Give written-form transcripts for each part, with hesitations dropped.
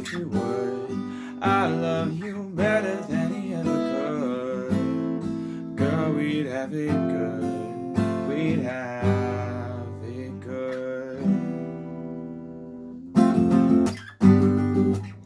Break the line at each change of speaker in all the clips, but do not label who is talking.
if you would. I love you better than he ever could. Girl, we'd have it good. We'd have it good.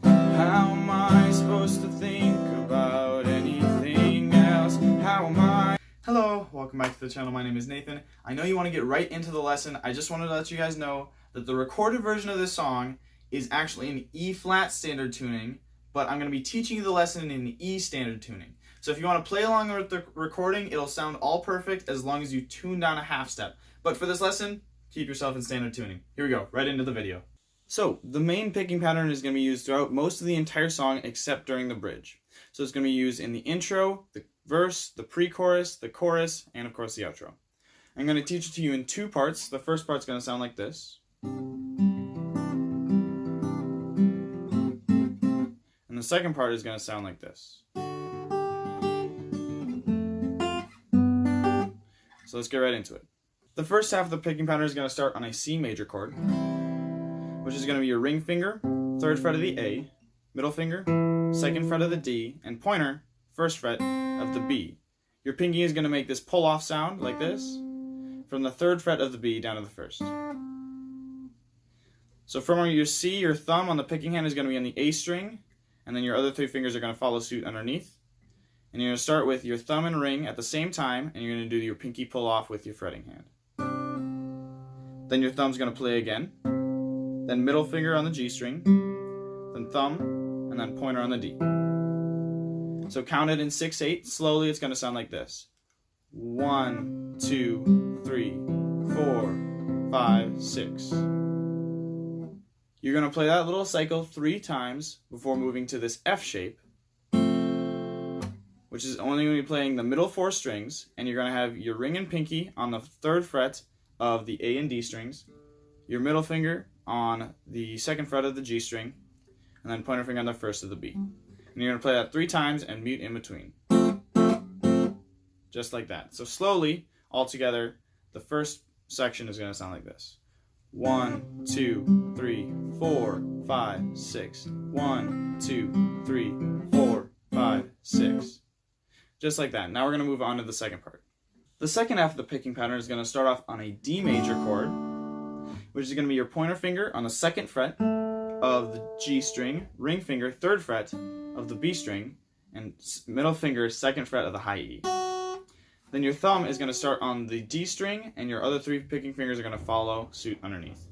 How am I supposed to think about anything else? How am I? Hello, welcome back to the channel. My name is Nathan. I know you want to get right into the lesson. I just wanted to let you guys know that the recorded version of this song is actually in E-flat standard tuning, but I'm going to be teaching you the lesson in E standard tuning. So if you want to play along with the recording, it'll sound all perfect as long as you tune down a half step. But for this lesson, keep yourself in standard tuning. Here we go, right into the video. So the main picking pattern is going to be used throughout most of the entire song except during the bridge. So it's going to be used in the intro, the verse, the pre-chorus, the chorus, and of course the outro. I'm going to teach it to you in two parts. The first part's going to sound like this. And the second part is going to sound like this. So let's get right into it. The first half of the picking pattern is going to start on a C major chord, which is going to be your ring finger, 3rd fret of the A, middle finger, 2nd fret of the D, and pointer, 1st fret of the B. Your pinky is going to make this pull-off sound like this, from the 3rd fret of the B down to the 1st. So from your C, your thumb on the picking hand is going to be on the A string, and then your other 3 fingers are going to follow suit underneath. And you're going to start with your thumb and ring at the same time, and you're going to do your pinky pull-off with your fretting hand. Then your thumb's going to play again, then middle finger on the G string, then thumb, and then pointer on the D. So count it in 6/8. Slowly it's going to sound like this. 1, 2, 3, 4, 5, 6. You're going to play that little cycle 3 times before moving to this F shape, which is only going to be playing the middle 4 strings, and you're going to have your ring and pinky on the 3rd fret of the A and D strings, your middle finger on the 2nd fret of the G string, and then pointer finger on the 1st of the B. And you're going to play that 3 times and mute in between. Just like that. So slowly, all together, the first section is going to sound like this. 1, 2, 3, 4, 5, 6. 1, 2, 3, 4, 5, 6. Just like that. Now we're going to move on to the second part. The second half of the picking pattern is going to start off on a D major chord, which is going to be your pointer finger on the 2nd fret of the G string, ring finger 3rd fret of the B string, and middle finger 2nd fret of the high E. Then your thumb is going to start on the D string, and your other 3 picking fingers are going to follow suit underneath.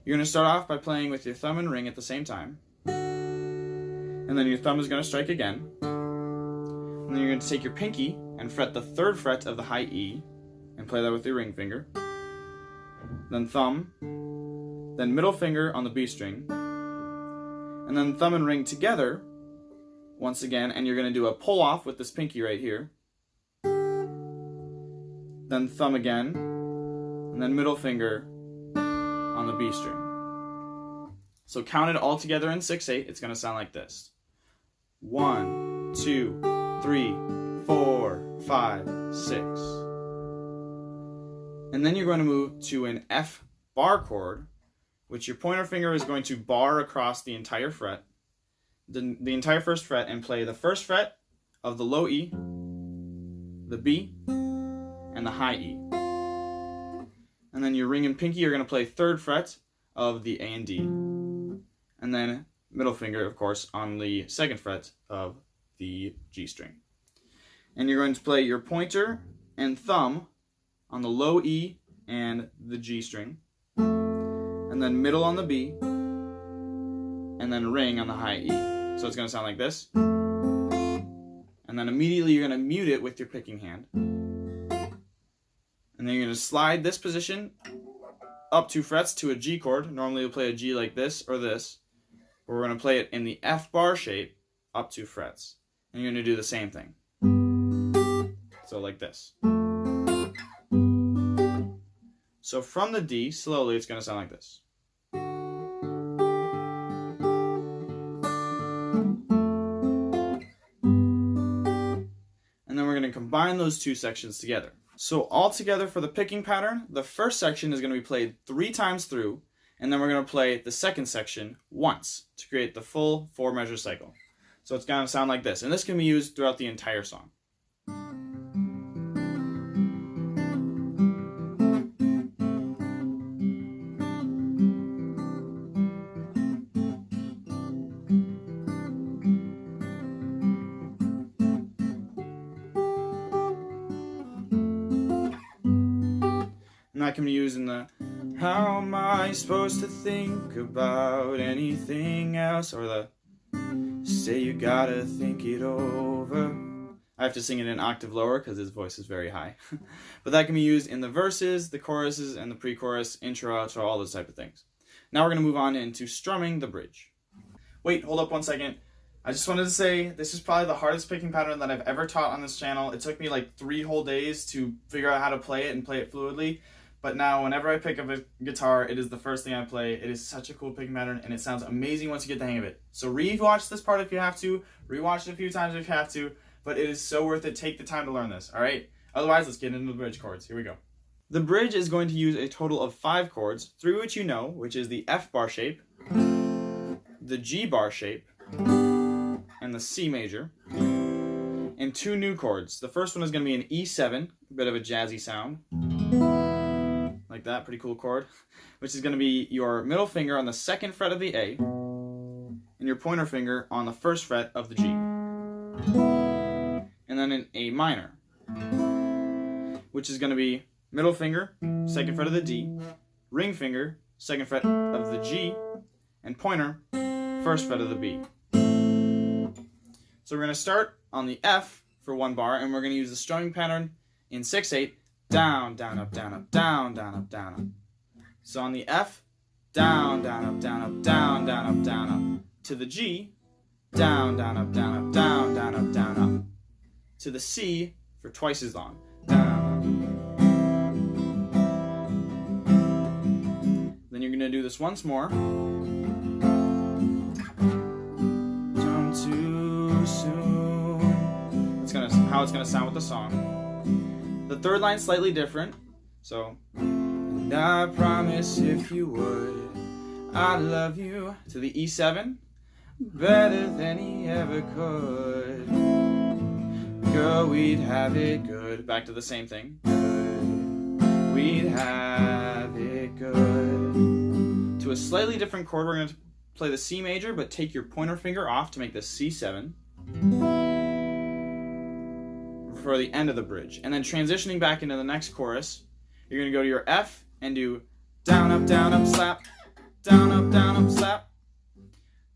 You're going to start off by playing with your thumb and ring at the same time, and then your thumb is going to strike again, and then you're going to take your pinky and fret the 3rd fret of the high E, and play that with your ring finger, then thumb, then middle finger on the B string, and then thumb and ring together once again, and you're going to do a pull off with this pinky right here, then thumb again, and then middle finger on the B string. So count it all together in 6/8. It's going to sound like this. 1, 2, 3, 4, 5, 6. And then you're going to move to an F bar chord, which your pointer finger is going to bar across the entire fret, the entire 1st fret, and play the 1st fret of the low E, the B, and the high E. And then your ring and pinky are going to play 3rd fret of the A and D, and then middle finger, of course, on the 2nd fret of the G string. And you're going to play your pointer and thumb on the low E and the G string, and then middle on the B, and then ring on the high E. So it's going to sound like this. And then immediately you're going to mute it with your picking hand. And then you're going to slide this position up 2 frets to a G chord. Normally you'll play a G like this or this. But we're going to play it in the F bar shape up 2 frets. And you're going to do the same thing. So like this. So from the D, slowly it's going to sound like this. And then we're going to combine those 2 sections together. So all together for the picking pattern, the first section is going to be played 3 times through, and then we're going to play the second section once to create the full 4-measure cycle. So it's going to sound like this, and this can be used throughout the entire song. And that can be used in the "How am I supposed to think about anything else?" or the "Say you gotta think it over." I have to sing it an octave lower because his voice is very high. But that can be used in the verses, the choruses, and the pre-chorus, intro, outro, all those type of things. Now we're going to move on into strumming the bridge. Wait, hold up one second. I just wanted to say this is probably the hardest picking pattern that I've ever taught on this channel. It took me like 3 whole days to figure out how to play it and play it fluidly. But now, whenever I pick up a guitar, it is the first thing I play. It is such a cool picking pattern, and it sounds amazing once you get the hang of it. So re-watch this part if you have to. Re-watch it a few times if you have to. But it is so worth it. Take the time to learn this, all right? Otherwise, let's get into the bridge chords. Here we go. The bridge is going to use a total of 5 chords, 3 which you know, which is the F bar shape, the G bar shape, and the C major, and 2 new chords. The first one is going to be an E7, a bit of a jazzy sound. Like that, pretty cool chord, which is going to be your middle finger on the 2nd fret of the A and your pointer finger on the 1st fret of the G. And then an A minor, which is going to be middle finger, 2nd fret of the D, ring finger, 2nd fret of the G, and pointer, 1st fret of the B. So we're going to start on the F for 1 bar, and we're going to use the strumming pattern in 6/8. Down, down, up, down, up, down, down, up, down, up. So on the F, down, down, up, down, up, down, down, up, down, up. To the G, down, down, up, down, up, down, down, up, down, up. To the C for twice as long. Down. Then you're going to do this once more. Jump too soon. That's how it's going to sound with the song. The 3rd line's slightly different, so and I promise if you would, I'd love you, to the E7, better than he ever could. Girl, we'd have it good. Back to the same thing. Good. We'd have it good. To a slightly different chord, we're going to play the C major, but take your pointer finger off to make the C7. For the end of the bridge. And then transitioning back into the next chorus, you're going to go to your F and do down, up, slap, down, up, slap,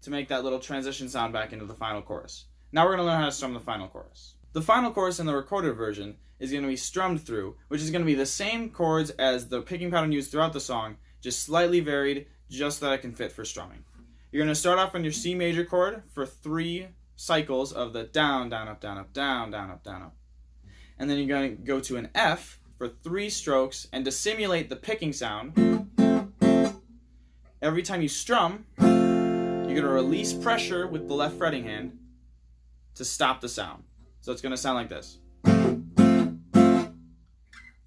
to make that little transition sound back into the final chorus. Now we're going to learn how to strum the final chorus. The final chorus in the recorded version is going to be strummed through, which is going to be the same chords as the picking pattern used throughout the song, just slightly varied, just so that it can fit for strumming. You're going to start off on your C major chord for 3 cycles of the down, up, down, up, down, up, down, up. And then you're going to go to an F for 3 strokes, and to simulate the picking sound, every time you strum, you're going to release pressure with the left fretting hand to stop the sound. So it's going to sound like this,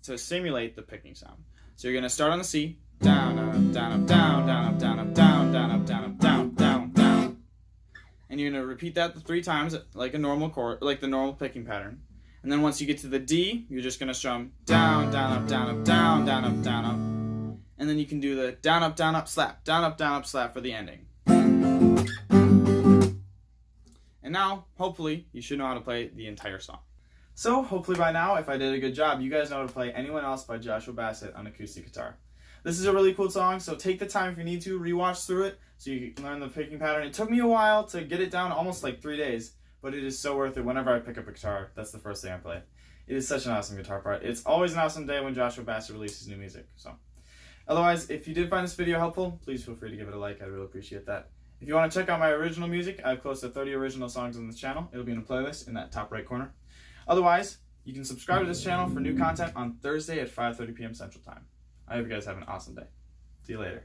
to simulate the picking sound. So you're going to start on the C, down, up, down, up, down, up, down, up, down, up, down, up, down, down. And you're going to repeat that 3 times like a normal chord, like the normal picking pattern. And then once you get to the D, you're just going to strum down, up, down, up, down, up, down, up. And then you can do the down, up, slap, down, up, slap for the ending. And now, hopefully, you should know how to play the entire song. So, hopefully by now, if I did a good job, you guys know how to play Anyone Else by Joshua Bassett on acoustic guitar. This is a really cool song, so take the time if you need to, rewatch through it so you can learn the picking pattern. It took me a while to get it down, almost like 3 days. But it is so worth it. Whenever I pick up a guitar, that's the first thing I play. It is such an awesome guitar part. It's always an awesome day when Joshua Bassett releases new music. So, otherwise, if you did find this video helpful, please feel free to give it a like. I'd really appreciate that. If you want to check out my original music, I have close to 30 original songs on this channel. It'll be in a playlist in that top right corner. Otherwise, you can subscribe to this channel for new content on Thursday at 5:30 p.m. Central Time. I hope you guys have an awesome day. See you later.